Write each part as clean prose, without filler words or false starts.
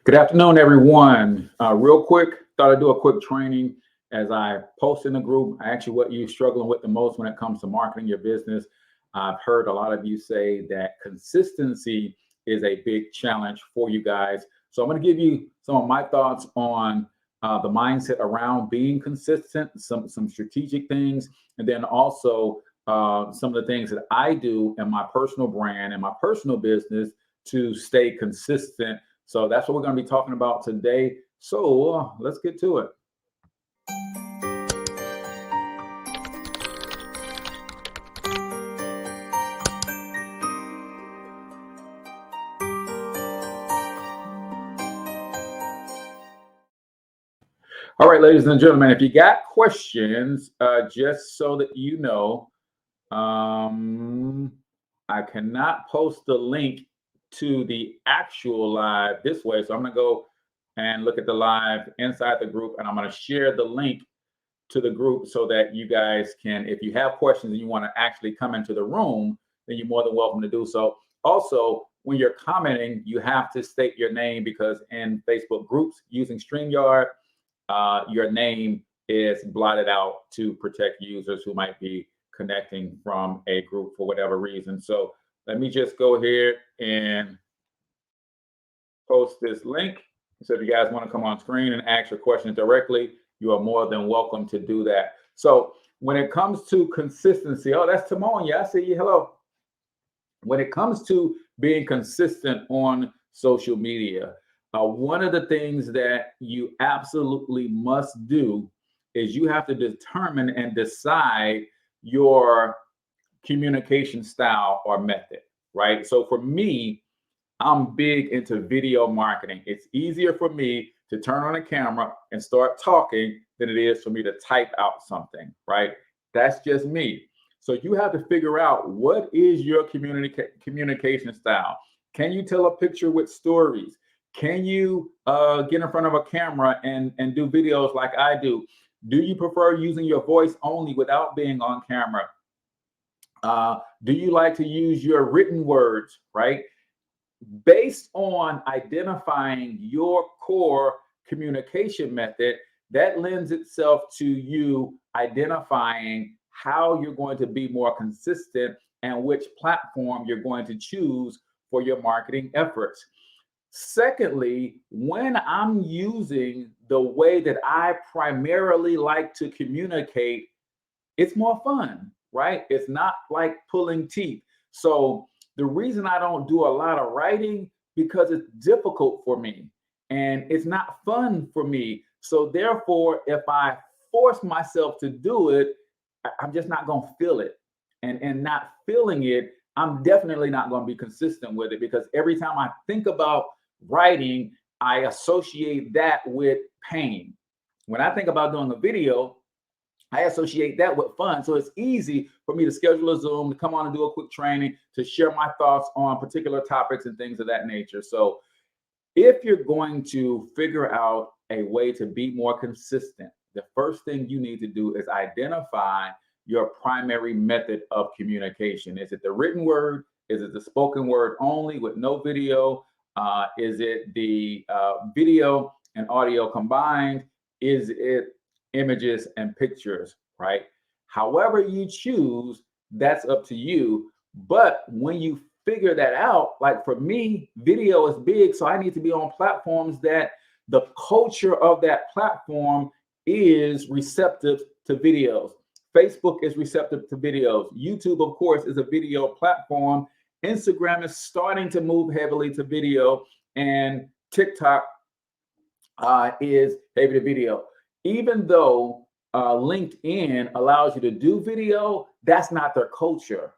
Good afternoon, everyone. Real quick, thought I'd do a quick training as I post in the group. Actually, what you're struggling with the most when it comes to marketing your business. I've heard a lot of you say that consistency is a big challenge for you guys. So I'm going to give you some of my thoughts on the mindset around being consistent, some strategic things, and then also some of the things that I do in my personal brand and my personal business to stay consistent. So that's what we're going to be talking about today. So let's get to it. All right, ladies and gentlemen, if you got questions, just so that you know, I cannot post the link to the actual live this way. So I'm going to go and look at the live inside the group, and I'm going to share the link to the group so that you guys can, if you have questions and you want to actually come into the room, then you're more than welcome to do so. Also, when you're commenting, you have to state your name, because in Facebook groups using StreamYard, your name is blotted out to protect users who might be connecting from a group for whatever reason. So let me just go here and post this link. So if you guys want to come on screen and ask your questions directly, you are more than welcome to do that. So when it comes to consistency, oh, that's Timon. Yeah, I see you. Hello. When it comes to being consistent on social media, one of the things that you absolutely must do is you have to determine and decide your communication style or method, right? So for me, I'm big into video marketing. It's easier for me to turn on a camera and start talking than it is for me to type out something, right? That's just me. So you have to figure out, what is your communication style? Can you tell a picture with stories? Can you get in front of a camera and do videos like I do? Do you prefer using your voice only without being on camera? Do you like to use your written words, right? Based on identifying your core communication method, that lends itself to you identifying how you're going to be more consistent and which platform you're going to choose for your marketing efforts. Secondly, when I'm using the way that I primarily like to communicate, it's more fun, right? It's not like pulling teeth. So the reason I don't do a lot of writing, because it's difficult for me and it's not fun for me. So therefore, if I force myself to do it, I'm just not going to feel it. And not feeling it, I'm definitely not going to be consistent with it, because every time I think about writing, I associate that with pain. When I think about doing a video, I associate that with fun. So it's easy for me to schedule a Zoom, to come on and do a quick training, to share my thoughts on particular topics and things of that nature. So if you're going to figure out a way to be more consistent, the first thing you need to do is identify your primary method of communication. Is it the written word? Is it the spoken word only with no video? Is it the video and audio combined? Is it images and pictures, right? However you choose, that's up to you. But when you figure that out, like for me, video is big, so I need to be on platforms that the culture of that platform is receptive to videos. Facebook is receptive to videos. YouTube, of course, is a video platform. Instagram is starting to move heavily to video, and TikTok is heavy to video. Even though LinkedIn allows you to do video, that's not their culture,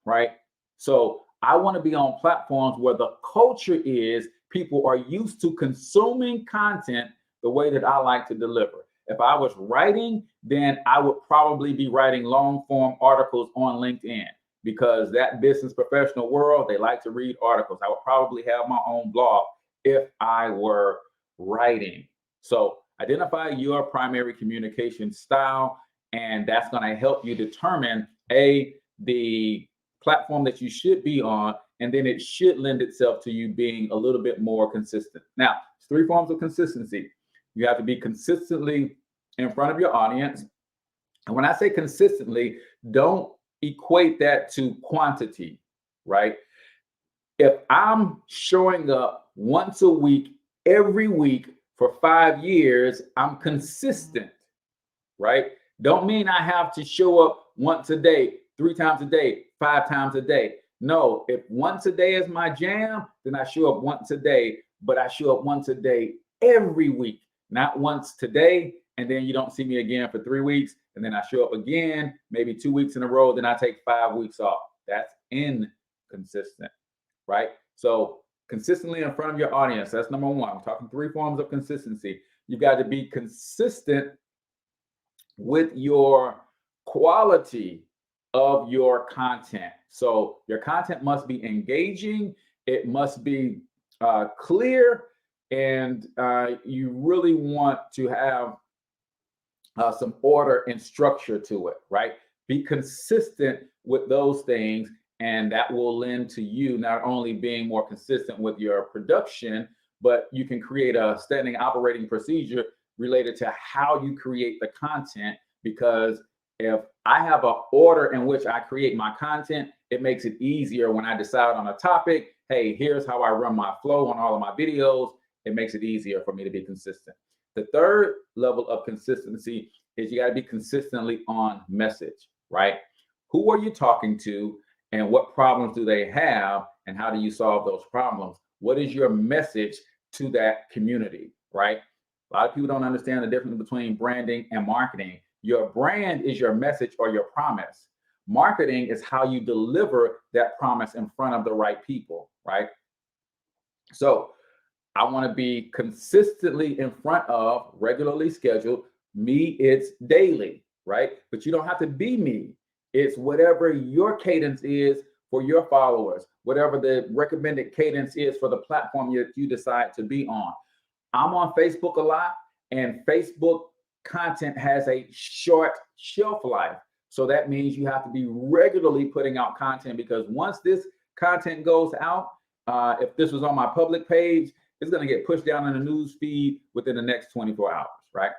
right? So I want to be on platforms where the culture is people are used to consuming content the way that I like to deliver. If I was writing, then I would probably be writing long form articles on LinkedIn, because that business professional world, they like to read articles. I would probably have my own blog if I were writing. So identify your primary communication style, and that's going to help you determine the platform that you should be on, and then it should lend itself to you being a little bit more consistent. Now, it's 3 forms of consistency. You have to be consistently in front of your audience. And when I say consistently, don't equate that to quantity, right? If I'm showing up once a week, every week for 5 years, I'm consistent, right? Don't mean I have to show up once a day, 3 times a day, 5 times a day. No, if once a day is my jam, then I show up once a day, but I show up once a day every week, not once today, and then you don't see me again for 3 weeks, and then I show up again, maybe 2 weeks in a row, then I take 5 weeks off. That's inconsistent, right? So consistently in front of your audience, that's number one. I'm talking 3 forms of consistency. You've got to be consistent with your quality of your content. So your content must be engaging, it must be clear, and you really want to have some order and structure to it, right? Be consistent with those things, and that will lend to you not only being more consistent with your production, but you can create a standing operating procedure related to how you create the content. Because if I have an order in which I create my content, it makes it easier when I decide on a topic. Hey, here's how I run my flow on all of my videos. It makes it easier for me to be consistent. The third level of consistency is you got to be consistently on message, right? Who are you talking to, and what problems do they have, and how do you solve those problems? What is your message to that community, right? A lot of people don't understand the difference between branding and marketing. Your brand is your message or your promise. Marketing is how you deliver that promise in front of the right people, right? So I want to be consistently in front of, regularly scheduled. Me, it's daily, right? But you don't have to be me. It's whatever your cadence is for your followers, whatever the recommended cadence is for the platform you decide to be on. I'm on Facebook a lot, and Facebook content has a short shelf life. So that means you have to be regularly putting out content, because once this content goes out, if this was on my public page, it's going to get pushed down in the news feed within the next 24 hours, right?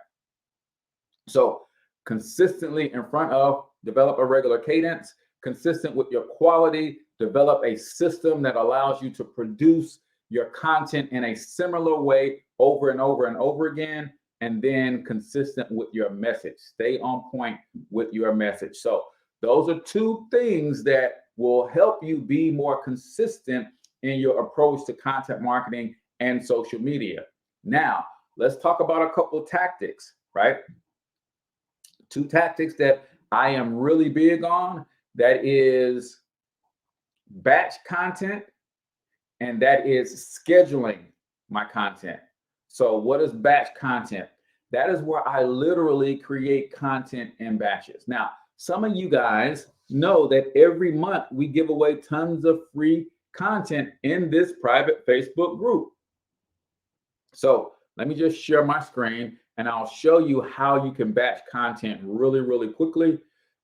So consistently in front of, develop a regular cadence, consistent with your quality, develop a system that allows you to produce your content in a similar way over and over and over again, and then consistent with your message. Stay on point with your message. So those are 2 things that will help you be more consistent in your approach to content marketing and social media. Now, let's talk about a couple of tactics, right? 2 tactics that I am really big on, that is batch content, and that is scheduling my content. So what is batch content? That is where I literally create content in batches. Now, some of you guys know that every month we give away tons of free content in this private Facebook group. So let me just share my screen, and I'll show you how you can batch content really, really quickly.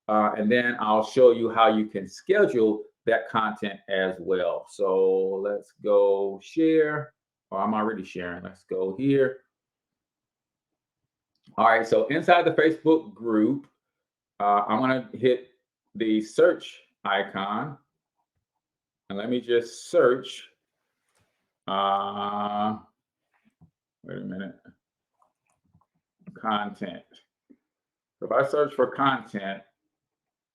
And then I'll show you how you can schedule that content as well. So let's go share. Oh, I'm already sharing. Let's go here. All right, so inside the Facebook group, I'm going to hit the search icon, and let me just search. Wait a minute. Content. If I search for content,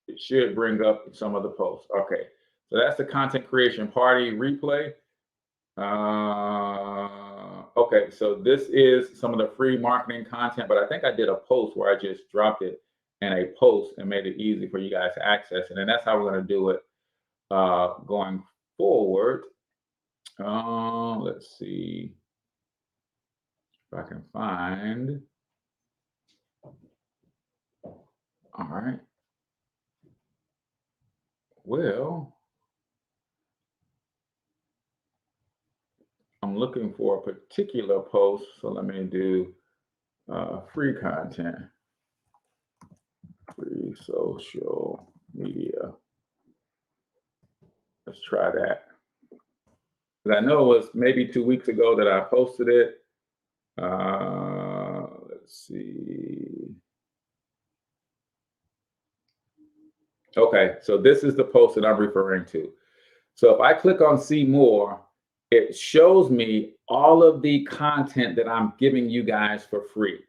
it should bring up some of the posts. Okay, so that's the content creation party replay. Okay, so this is some of the free marketing content, but I think I did a post where I just dropped it in a post and made it easy for you guys to access it. And that's how we're going to do it going forward. Let's see if I can find. All right. Well, I'm looking for a particular post, so let me do free content, free social media. Let's try that. I know it was maybe 2 weeks ago that I posted it. Let's see. Okay, so this is the post that I'm referring to. So if I click on see more, it shows me all of the content that I'm giving you guys for free.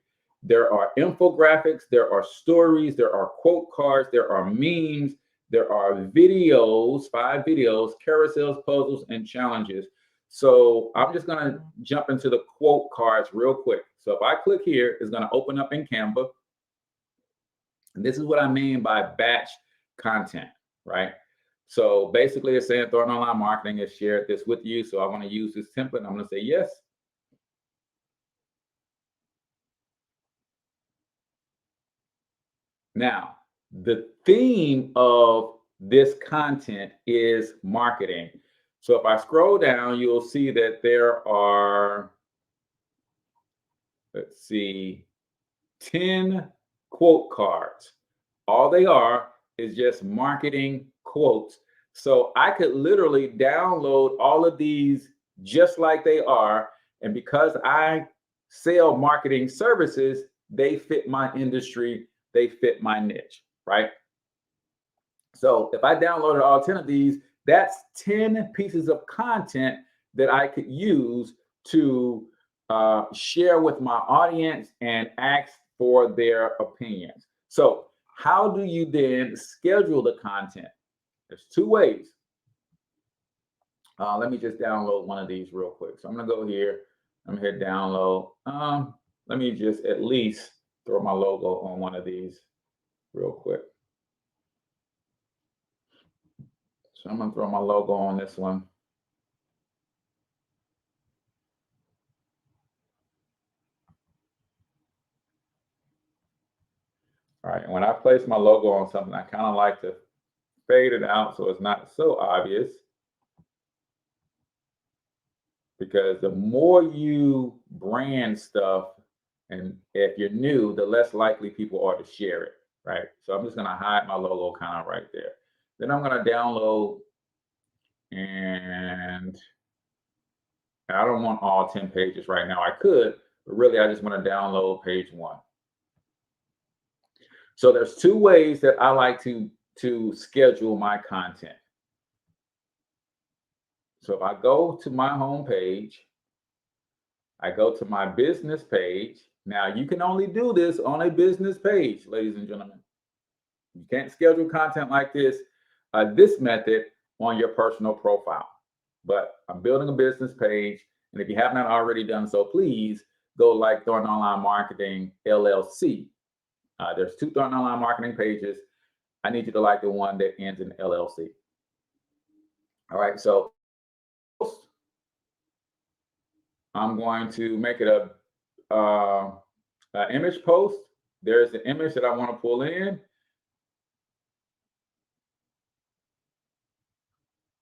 There are infographics, there are stories, there are quote cards, there are memes, there are videos, 5 videos, carousels, puzzles, and challenges. So I'm just going to jump into the quote cards real quick. So if I click here, it's going to open up in Canva. And this is what I mean by batch content, right? So basically it's saying Thornton Online Marketing has shared this with you. So I want to use this template. I'm going to say yes. Now, the theme of this content is marketing. So if I scroll down, you'll see that there are, let's see, 10 quote cards. All they are is just marketing quotes. So I could literally download all of these just like they are. And because I sell marketing services, they fit my industry, they fit my niche, right? So if I downloaded all 10 of these, that's 10 pieces of content that I could use to share with my audience and ask for their opinions. So how do you then schedule the content? There's 2 ways. Let me just download one of these real quick. So I'm gonna go here, I'm gonna hit download. Let me just at least throw my logo on one of these real quick. So I'm gonna throw my logo on this one. All right, and when I place my logo on something, I kind of like to fade it out so it's not so obvious. Because the more you brand stuff, and if you're new, the less likely people are to share it, right? So I'm just gonna hide my logo kind of right there. Then I'm gonna download, and I don't want all 10 pages right now. I could, but really I just want to download page 1. So there's 2 ways that I like to schedule my content. So if I go to my home page, I go to my business page. Now you can only do this on a business page, ladies and gentlemen. You can't schedule content like this method on your personal profile. But I'm building a business page, and if you have not already done so, please go like Thornton Online Marketing LLC. There's 2 Thornton Online Marketing pages. I need you to like the one that ends in LLC. All right, so I'm going to make it a image post. There's the image that I want to pull in.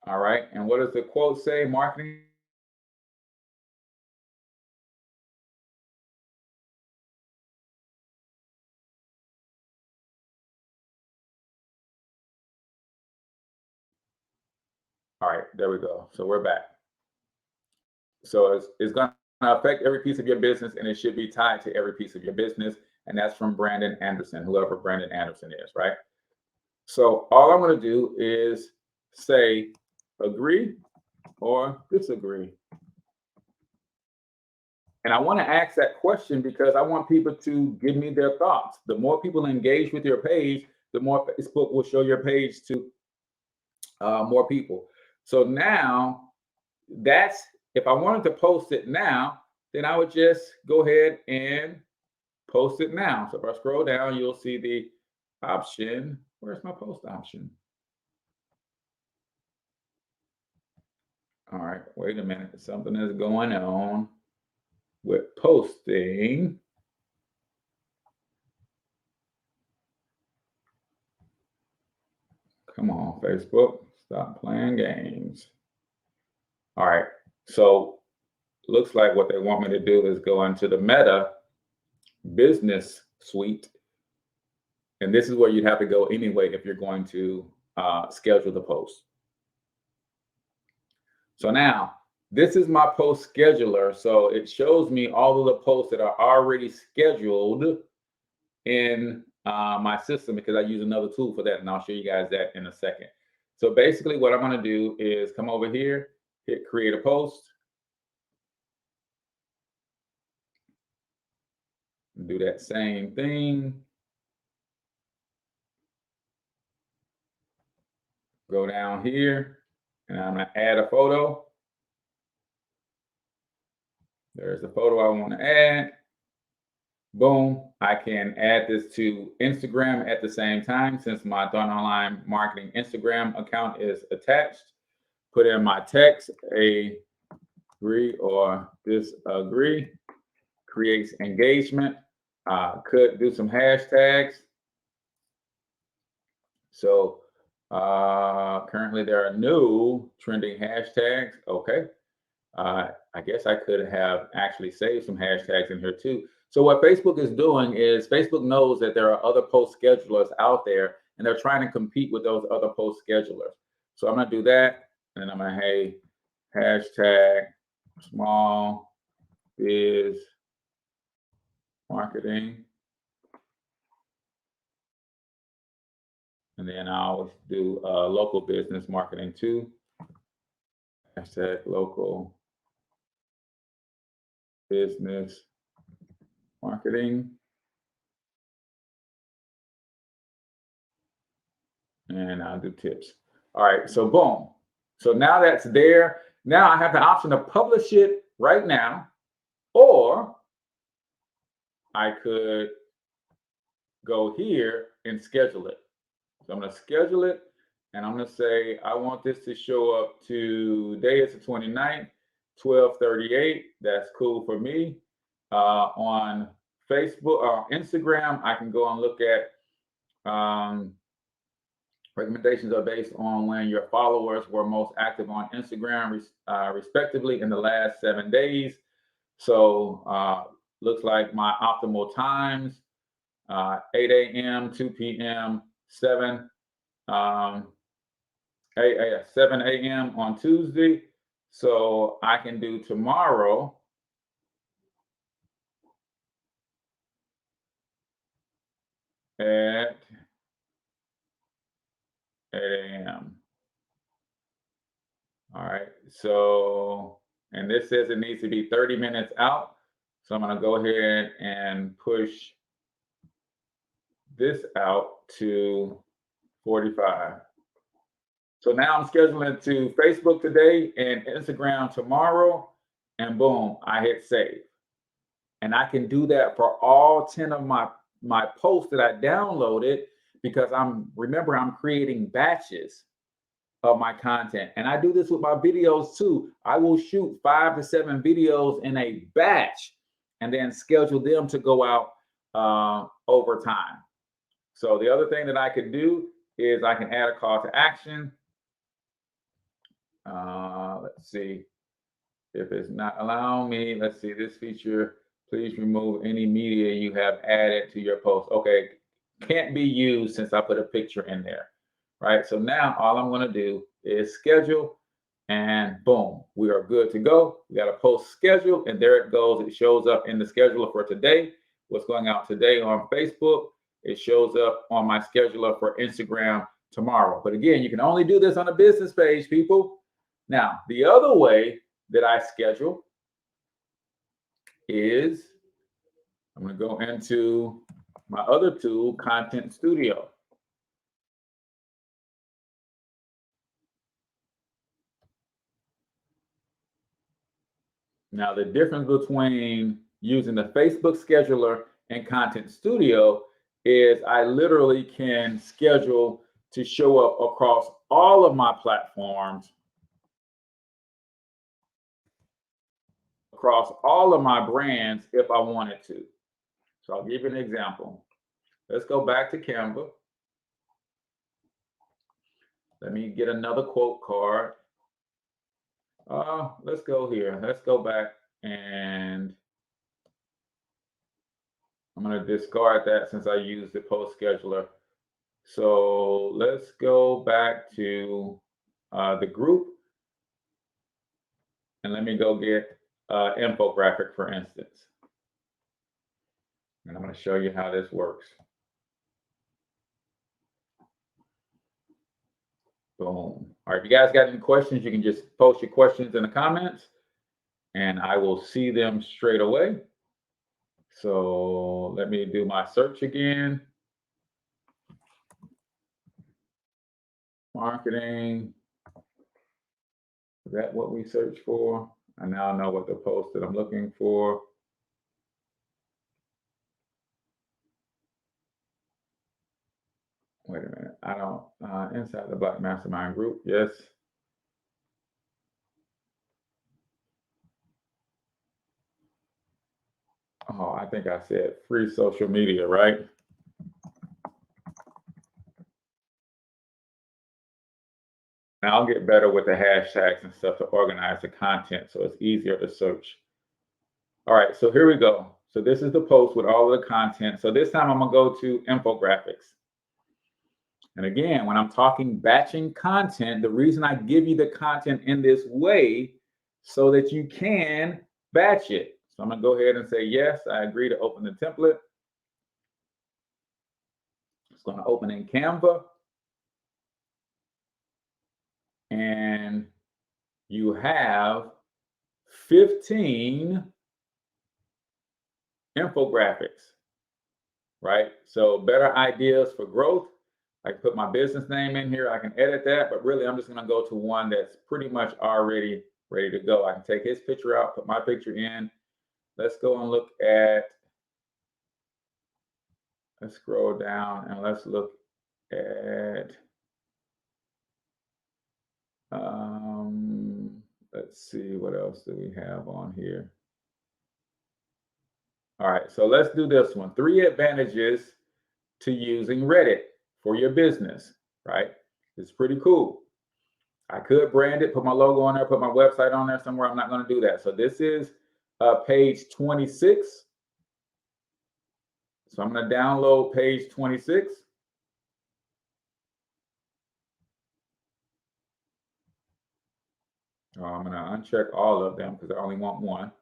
All right, and what does the quote say? Marketing. All right, there we go. So we're back. So it's going to affect every piece of your business, and it should be tied to every piece of your business. And that's from Brandon Anderson, whoever Brandon Anderson is, right? So all I'm going to do is say agree or disagree. And I want to ask that question because I want people to give me their thoughts. The more people engage with your page, the more Facebook will show your page to more people. So now that's, if I wanted to post it now, then I would just go ahead and post it now. So if I scroll down, you'll see the option. Where's my post option? All right, wait a minute. Something is going on with posting. Come on, Facebook, stop playing games. All right, so looks like what they want me to do is go into the Meta Business Suite. And this is where you'd have to go anyway if you're going to schedule the post. So now this is my post scheduler. So it shows me all of the posts that are already scheduled in my system, because I use another tool for that. And I'll show you guys that in a second. So basically what I'm going to do is come over here, hit create a post, do that same thing. Go down here and I'm going to add a photo. There's the photo I want to add. Boom. I can add this to Instagram at the same time, since my Thornton Online Marketing Instagram account is attached. Put in my text, agree or disagree. Creates engagement. Could do some hashtags. So currently there are no trending hashtags. Okay. I guess I could have actually saved some hashtags in here too. So what Facebook is doing is Facebook knows that there are other post schedulers out there, and they're trying to compete with those other post schedulers. So I'm going to do that. And I'm going to, hey, hashtag small biz marketing. And then I'll do local business marketing too. Hashtag local business marketing. And I'll do tips. All right, so boom. So now that's there. Now I have the option to publish it right now, or I could go here and schedule it. So I'm going to schedule it, and I'm going to say I want this to show up today. It's the 29th, 12:38. That's cool for me. On Facebook or Instagram, I can go and look at recommendations are based on when your followers were most active on Instagram, respectively, in the last 7 days. So looks like my optimal times, 8 a.m., 2 p.m., 7 a.m. on Tuesday. So I can do tomorrow at 8 a.m. All right, so, and this says it needs to be 30 minutes out. So I'm going to go ahead and push this out to 45. So now I'm scheduling it to Facebook today and Instagram tomorrow, and boom, I hit save. And I can do that for all 10 of my posts that I downloaded, because remember, I'm creating batches of my content. And I do this with my videos too. I will shoot 5 to 7 videos in a batch and then schedule them to go out over time. So the other thing that I could do is I can add a call to action. Let's see if it's not allowing me. Let's see this feature. Please remove any media you have added to your post. Okay, can't be used since I put a picture in there, right? So now all I'm going to do is schedule, and boom, we are good to go. We got a post schedule, and there it goes. It shows up in the scheduler for today. What's going out today on Facebook, it shows up on my scheduler for Instagram tomorrow. But again, you can only do this on a business page, people. Now, the other way that I schedule is I'm going to go into my other tool, Content Studio. Now, the difference between using the Facebook scheduler and Content Studio is I literally can schedule to show up across all of my platforms, across all of my brands if I wanted to. So I'll give you an example. Let's go back to Canva. Let me get another quote card. Let's go here. Let's go back, and I'm going to discard that since I used the post scheduler. So let's go back to the group. And let me go get infographic, for instance. And I'm going to show you how this works. Boom. All right, if you guys got any questions, you can just post your questions in the comments and I will see them straight away. So let me do my search again. Marketing. Is that what we search for? I now know what the post that I'm looking for. Wait a minute. I don't, inside the Black Mastermind group. Yes. Oh, I think I said free social media, right? Now I'll get better with the hashtags and stuff to organize the content so it's easier to search. All right, so here we go. So this is the post with all of the content. So this time I'm gonna go to infographics. And again, when I'm talking batching content, the reason I give you the content in this way so that you can batch it. So I'm gonna go ahead and say, yes, I agree to open the template. It's gonna open in Canva. And you have 15 infographics, right? So better ideas for growth. I can put my business name in here. I can edit that, but really I'm just gonna go to one that's pretty much already ready to go. I can take his picture out, put my picture in. Let's go and look at, let's scroll down and let's look at, let's see, what else do we have on here? All right, so let's do this one. 3 advantages to using Reddit for your business, right? It's pretty cool. I could brand it, put my logo on there, put my website on there somewhere. I'm not going to do that. So this is page 26. So I'm going to download page 26. I'm going to uncheck all of them because I only want one.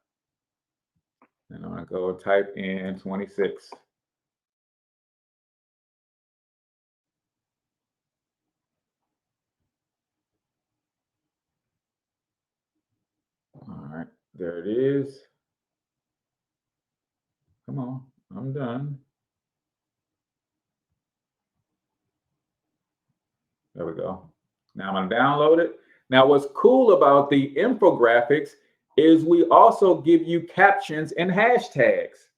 And I'm going to go type in 26. All right, there it is. Come on, I'm done. There we go. Now I'm going to download it. Now, what's cool about the infographics is we also give you captions and hashtags.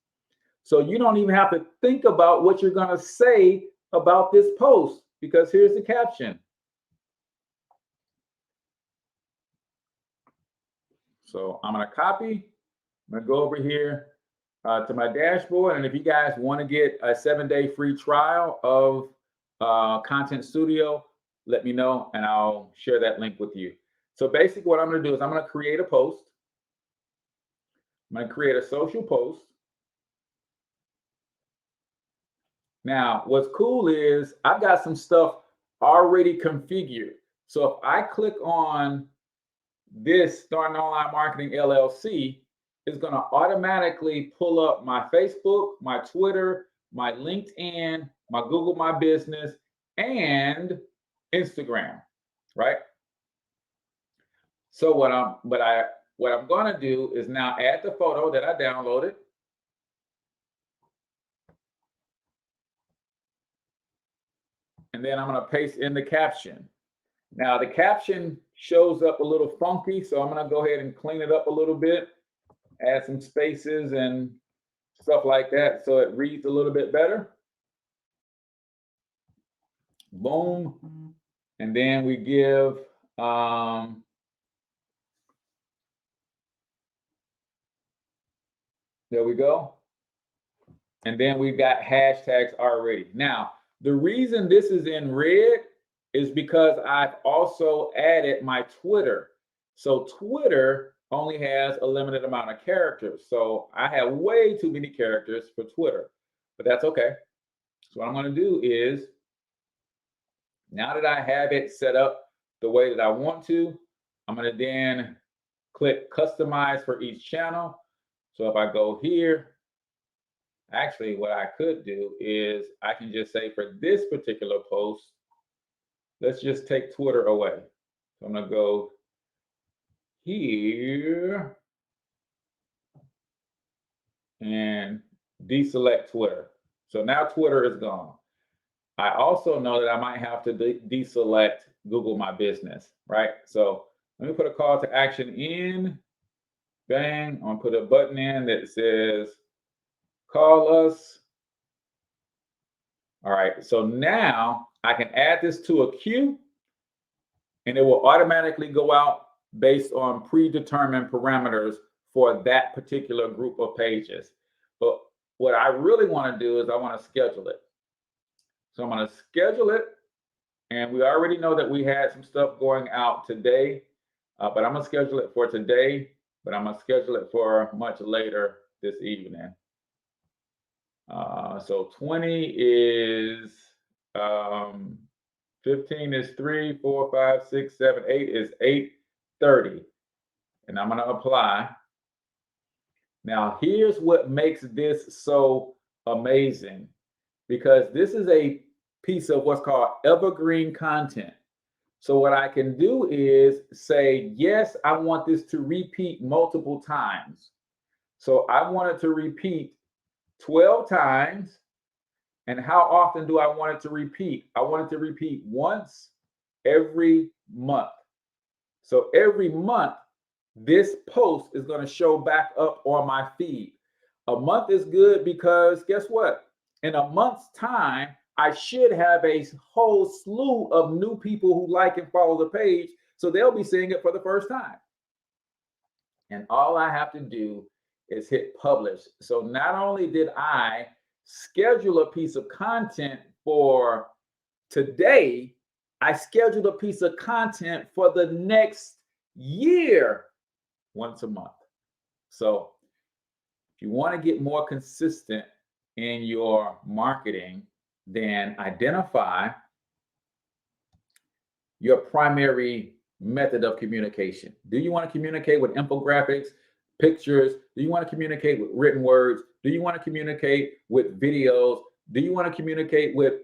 So you don't even have to think about what you're going to say about this post because here's the caption. So I'm going to copy. I'm going to go over here to my dashboard. And if you guys want to get a 7-day free trial of Content Studio, let me know and I'll share that link with you. So basically what I'm going to do is I'm going to create a post. I'm going to create a social post. Now, what's cool is I've got some stuff already configured. So if I click on this Thornton Online Marketing LLC, it's going to automatically pull up my Facebook, my Twitter, my LinkedIn, my Google My Business, and Instagram, right? So what I'm going to do is now add the photo that I downloaded. And then I'm going to paste in the caption. Now the caption shows up a little funky, so I'm going to go ahead and clean it up a little bit, add some spaces and stuff like that so it reads a little bit better. Boom. And then we give there we go. And then we've got hashtags already. Now, the reason this is in red is because I've also added my Twitter. So Twitter only has a limited amount of characters. So I have way too many characters for Twitter, but that's okay. So what I'm going to do is, now that I have it set up the way that I want to, I'm going to then click customize for each channel. So if I go here, actually what I could do is I can just say for this particular post, let's just take Twitter away. So I'm gonna go here and deselect Twitter. So now Twitter is gone. I also know that I might have to deselect Google My Business, right? So let me put a call to action in. Bang, I'm gonna put a button in that says call us. All right, so now I can add this to a queue and it will automatically go out based on predetermined parameters for that particular group of pages. But what I really want to do is I want to schedule it. So I'm going to schedule it. And we already know that we had some stuff going out today, but I'm going to schedule it for today, but I'm going to schedule it for much later this evening. So 20 is 15 is 3, 4, 5, 6, 7, 8 is 8:30. And I'm going to apply. Now, here's what makes this so amazing, because this is a piece of what's called Evergreen Content. So what I can do is say, yes, I want this to repeat multiple times. So I want it to repeat 12 times. And how often do I want it to repeat? I want it to repeat once every month. So every month, this post is going to show back up on my feed. A month is good because guess what? In a month's time, I should have a whole slew of new people who like and follow the page. So they'll be seeing it for the first time. And all I have to do is hit publish. So not only did I schedule a piece of content for today, I scheduled a piece of content for the next year once a month. So if you want to get more consistent in your marketing, then identify your primary method of communication. Do you want to communicate with infographics, pictures? Do you want to communicate with written words? Do you want to communicate with videos? Do you want to communicate with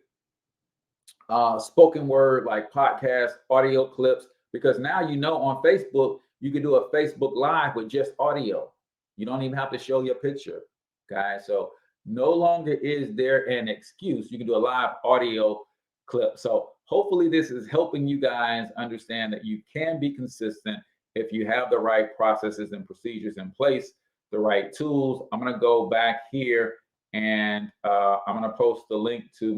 spoken word like podcasts, audio clips? Because now you know on Facebook, you can do a Facebook Live with just audio. You don't even have to show your picture, guys. So no longer is there an excuse. You can do a live audio clip. So hopefully this is helping you guys understand that you can be consistent if you have the right processes and procedures in place, the right tools. I'm going to go back here and I'm going to post the link to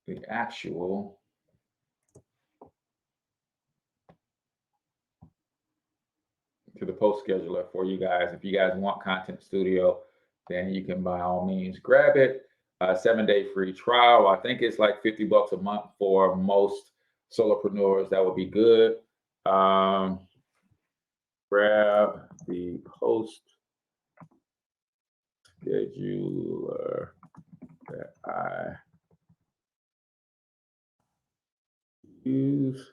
the actual to the post scheduler for you guys. If you guys want Content Studio, then you can by all means grab it. 7-day free trial. I think it's like $50 a month for most solopreneurs. That would be good. Grab the post scheduler that I use,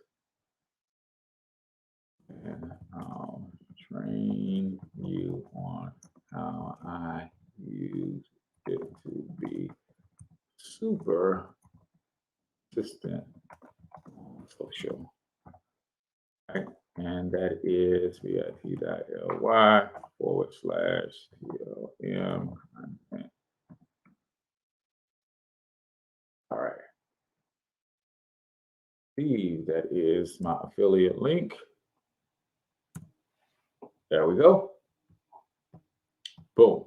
and I'll train you on how I use it to be super consistent on social. Right? And that is bit.ly/TLM content. All right. That is my affiliate link. There we go. Boom.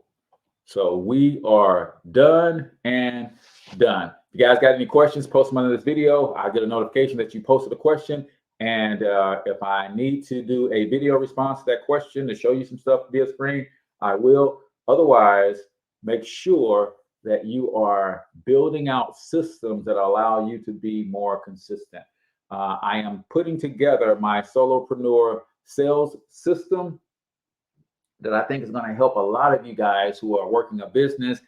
So we are done and done. If you guys got any questions, post them under this video. I get a notification that you posted a question. And if I need to do a video response to that question to show you some stuff via screen, I will. Otherwise, make sure that you are building out systems that allow you to be more consistent. I am putting together my solopreneur sales system that I think is going to help a lot of you guys who are working a business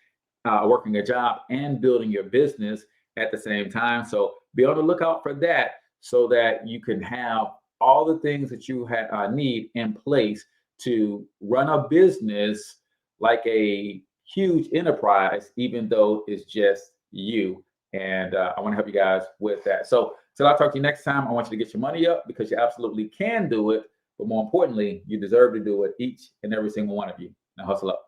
working a job and building your business at the same time. So be on the lookout for that so that you can have all the things that you need in place to run a business like a huge enterprise, even though it's just you. And I want to help you guys with that. So till I talk to you next time, I want you to get your money up because you absolutely can do it. But more importantly, you deserve to do it, each and every single one of you. Now hustle up.